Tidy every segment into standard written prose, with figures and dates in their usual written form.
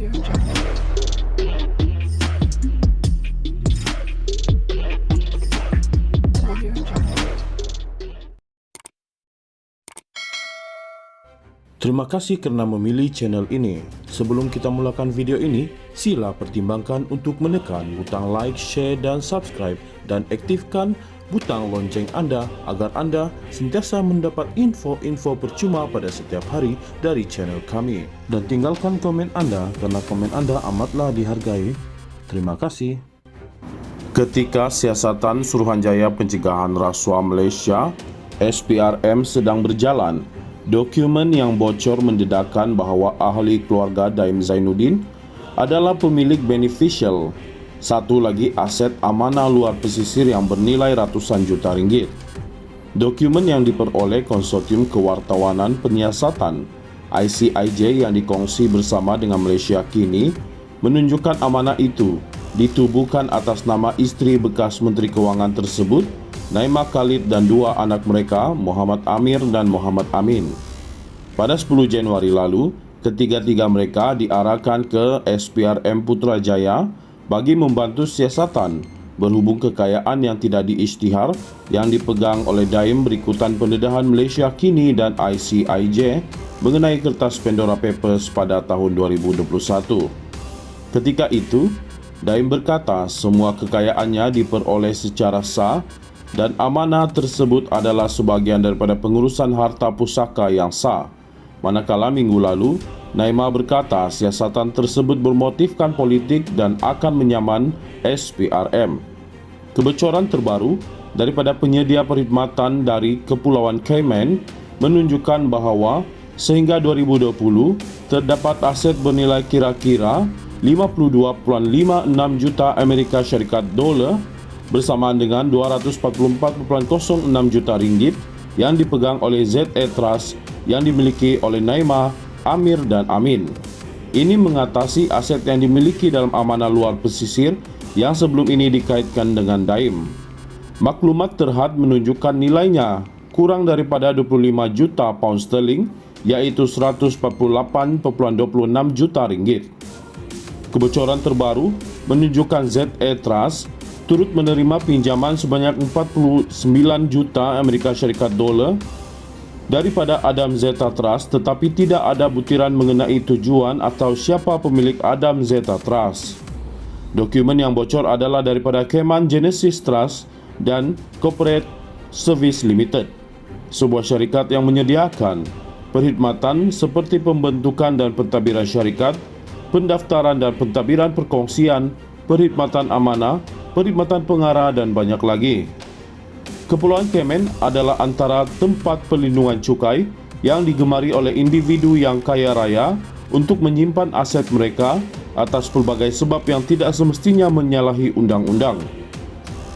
Terima kasih kerana memilih channel ini. Sebelum kita mulakan video ini, sila pertimbangkan untuk menekan butang like, share dan subscribe dan aktifkan butang lonceng anda agar anda sentiasa mendapat info-info percuma pada setiap hari dari channel kami. Dan tinggalkan komen anda kerana komen anda amatlah dihargai. Terima kasih. Ketika siasatan Suruhanjaya Pencegahan Rasuah Malaysia SPRM sedang berjalan, dokumen yang bocor mendedahkan bahawa ahli keluarga Daim Zainuddin adalah pemilik beneficial satu lagi aset amanah luar pesisir yang bernilai ratusan juta ringgit. Dokumen yang diperoleh Konsortium Kewartawanan Penyiasatan ICIJ yang dikongsi bersama dengan Malaysia kini menunjukkan amanah itu ditubuhkan atas nama isteri bekas Menteri Kewangan tersebut, Naimah Khalid, dan dua anak mereka, Muhammad Amir dan Muhammad Amin. Pada 10 Januari lalu, ketiga-tiga mereka diarahkan ke SPRM Putrajaya bagi membantu siasatan berhubung kekayaan yang tidak diisytihar yang dipegang oleh Daim berikutan pendedahan Malaysia kini dan ICIJ mengenai kertas Pandora Papers pada tahun 2021. Ketika itu, Daim berkata semua kekayaannya diperoleh secara sah dan amanah tersebut adalah sebahagian daripada pengurusan harta pusaka yang sah. Manakala minggu lalu, Naimah berkata siasatan tersebut bermotifkan politik dan akan menyaman SPRM. Kebocoran terbaru daripada penyedia perkhidmatan dari Kepulauan Cayman menunjukkan bahawa sehingga 2020 terdapat aset bernilai kira-kira 52.56 juta Amerika Syarikat dolar bersamaan dengan 244.06 juta ringgit yang dipegang oleh ZA Trust yang dimiliki oleh Naimah, Amir dan Amin. Ini mengatasi aset yang dimiliki dalam amanah luar pesisir yang sebelum ini dikaitkan dengan Daim. Maklumat terhad menunjukkan nilainya kurang daripada 25 juta pound sterling, iaitu 148.26 juta ringgit. Kebocoran terbaru menunjukkan ZA Trust turut menerima pinjaman sebanyak 49 juta Amerika Syarikat dolar daripada Adam Zeta Trust, tetapi tidak ada butiran mengenai tujuan atau siapa pemilik Adam Zeta Trust. Dokumen yang bocor adalah daripada Cayman Genesis Trust dan Corporate Service Limited, sebuah syarikat yang menyediakan perkhidmatan seperti pembentukan dan pentadbiran syarikat, pendaftaran dan pentadbiran perkongsian, perkhidmatan amanah, perkhidmatan pengarah dan banyak lagi. Kepulauan Cayman adalah antara tempat perlindungan cukai yang digemari oleh individu yang kaya raya untuk menyimpan aset mereka atas pelbagai sebab yang tidak semestinya menyalahi undang-undang.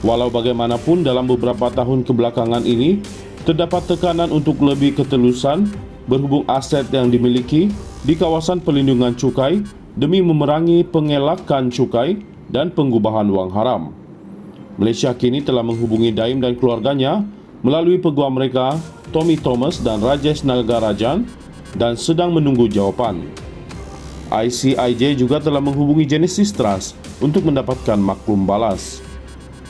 Walau bagaimanapun, dalam beberapa tahun kebelakangan ini terdapat tekanan untuk lebih ketelusan berhubung aset yang dimiliki di kawasan perlindungan cukai demi memerangi pengelakan cukai dan pengubahan wang haram. Malaysia kini telah menghubungi Daim dan keluarganya melalui peguam mereka, Tommy Thomas dan Rajesh Nagarajan, dan sedang menunggu jawapan. ICIJ juga telah menghubungi Genesis Trust untuk mendapatkan maklum balas.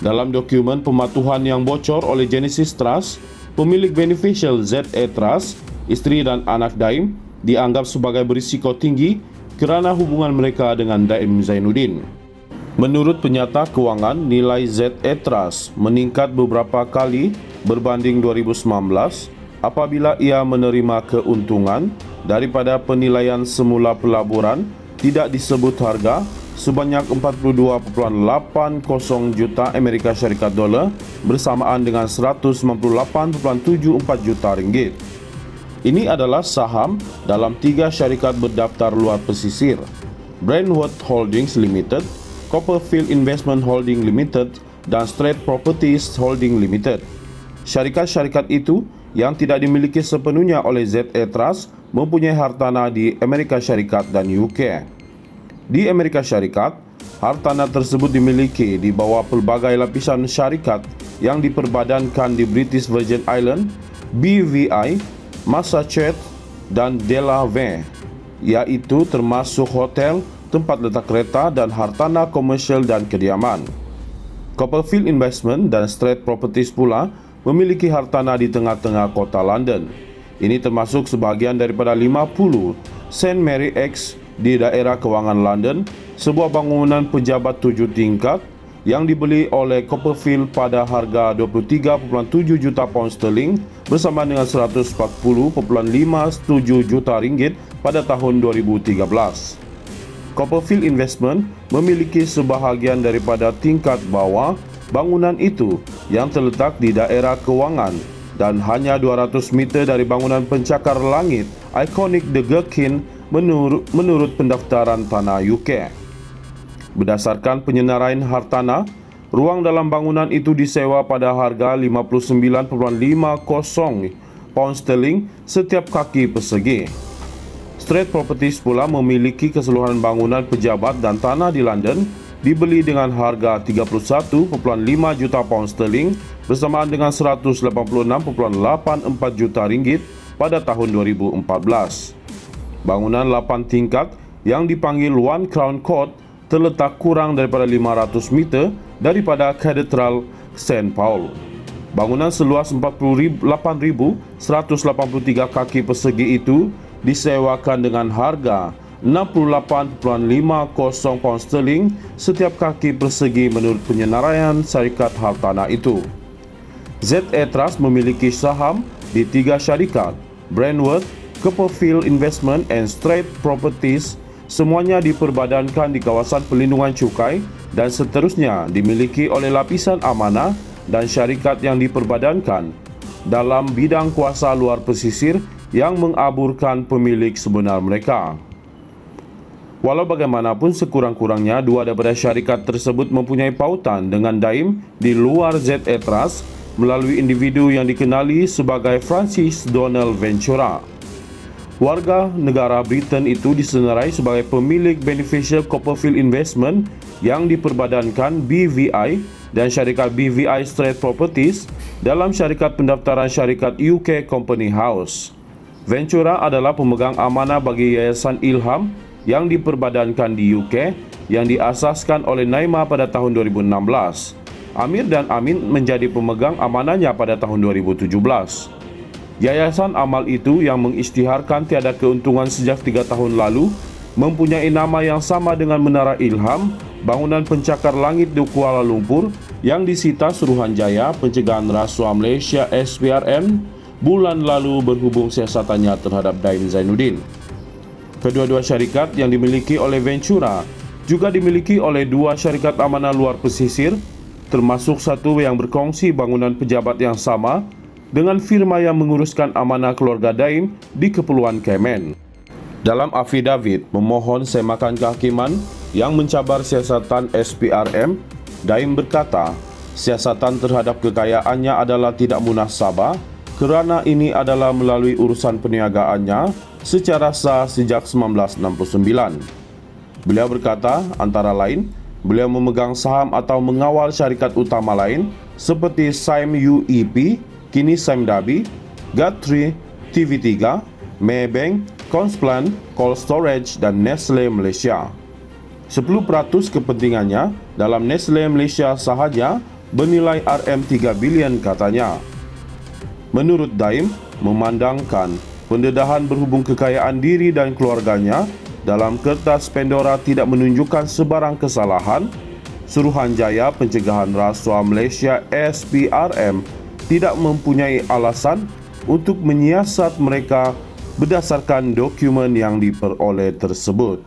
Dalam dokumen pematuhan yang bocor oleh Genesis Trust, pemilik beneficial ZA Trust, isteri dan anak Daim dianggap sebagai berisiko tinggi kerana hubungan mereka dengan Daim Zainuddin. Menurut penyata kewangan, nilai ZA Trust meningkat beberapa kali berbanding 2019 apabila ia menerima keuntungan daripada penilaian semula pelaburan tidak disebut harga sebanyak 42.80 juta Amerika Syarikat dolar bersamaan dengan 198.74 juta ringgit. Ini adalah saham dalam 3 syarikat berdaftar luar pesisir: Brandworth Holdings Limited, Copperfield Investment Holding Limited dan Strait Properties Holding Limited. Syarikat-syarikat itu yang tidak dimiliki sepenuhnya oleh ZA Trust mempunyai hartanah di Amerika Syarikat dan UK. Di Amerika Syarikat, hartanah tersebut dimiliki di bawah pelbagai lapisan syarikat yang diperbadankan di British Virgin Island, BVI, Massachusetts dan Delaware, iaitu termasuk hotel, tempat letak kereta dan hartanah komersial dan kediaman. Copperfield Investment dan Straits Properties pula memiliki hartanah di tengah-tengah kota London. Ini termasuk sebahagian daripada 50 St. Mary X di daerah kewangan London, sebuah bangunan pejabat 7 tingkat yang dibeli oleh Copperfield pada harga 23.7 juta pound sterling bersama dengan 140.57 juta ringgit pada tahun 2013. Copperfield Investment memiliki sebahagian daripada tingkat bawah bangunan itu yang terletak di daerah kewangan dan hanya 200 meter dari bangunan pencakar langit ikonik The Gherkin menurut pendaftaran tanah UK. Berdasarkan penyenaraian hartanah, ruang dalam bangunan itu disewa pada harga 59.50 pound sterling setiap kaki persegi. Straits Properties pula memiliki keseluruhan bangunan pejabat dan tanah di London dibeli dengan harga 31.5 juta pound sterling bersamaan dengan 186.84 juta ringgit pada tahun 2014. Bangunan 8 tingkat yang dipanggil One Crown Court terletak kurang daripada 500 meter daripada Katedral St. Paul. Bangunan seluas 48.183 kaki persegi itu disewakan dengan harga 68.50 pound sterling setiap kaki persegi menurut penyenaraian syarikat hartanah itu. ZA Trust memiliki saham di 3 syarikat, Brandworth, Copperfield Investment and Straits Properties, semuanya diperbadankan di kawasan pelindungan cukai dan seterusnya dimiliki oleh lapisan amanah dan syarikat yang diperbadankan dalam bidang kuasa luar pesisir yang mengaburkan pemilik sebenar mereka. Walau bagaimanapun, sekurang-kurangnya dua daripada syarikat tersebut mempunyai pautan dengan Daim di luar ZA Trust melalui individu yang dikenali sebagai Francis Donald Ventura. Warga negara Britain itu disenarai sebagai pemilik beneficial Copperfield Investment yang diperbadankan BVI dan syarikat BVI Straits Properties dalam syarikat pendaftaran syarikat UK Company House. Ventura adalah pemegang amanah bagi Yayasan Ilham yang diperbadankan di UK yang diasaskan oleh Naima pada tahun 2016. Amir dan Amin menjadi pemegang amanahnya pada tahun 2017. Yayasan amal itu yang mengisytiharkan tiada keuntungan sejak 3 tahun lalu mempunyai nama yang sama dengan Menara Ilham, bangunan pencakar langit di Kuala Lumpur yang disita Suruhanjaya Pencegahan Rasuah Malaysia SPRM bulan lalu berhubung siasatannya terhadap Daim Zainuddin. Kedua-dua syarikat yang dimiliki oleh Ventura juga dimiliki oleh 2 syarikat amanah luar pesisir, termasuk satu yang berkongsi bangunan pejabat yang sama dengan firma yang menguruskan amanah keluarga Daim di Kepulauan Cayman. Dalam afidavit memohon semakan kehakiman yang mencabar siasatan SPRM, Daim berkata, siasatan terhadap kekayaannya adalah tidak munasabah kerana ini adalah melalui urusan perniagaannya secara sah sejak 1969. Beliau berkata, antara lain, beliau memegang saham atau mengawal syarikat utama lain seperti Sime UEP, kini Sime Dabi, Guthrie, TV3, Maybank, Consplan, Cold Storage dan Nestle Malaysia. 10% kepentingannya dalam Nestle Malaysia sahaja bernilai RM3 bilion katanya. Menurut Daim, memandangkan pendedahan berhubung kekayaan diri dan keluarganya dalam kertas Pandora tidak menunjukkan sebarang kesalahan, Suruhanjaya Pencegahan Rasuah Malaysia SPRM tidak mempunyai alasan untuk menyiasat mereka berdasarkan dokumen yang diperoleh tersebut.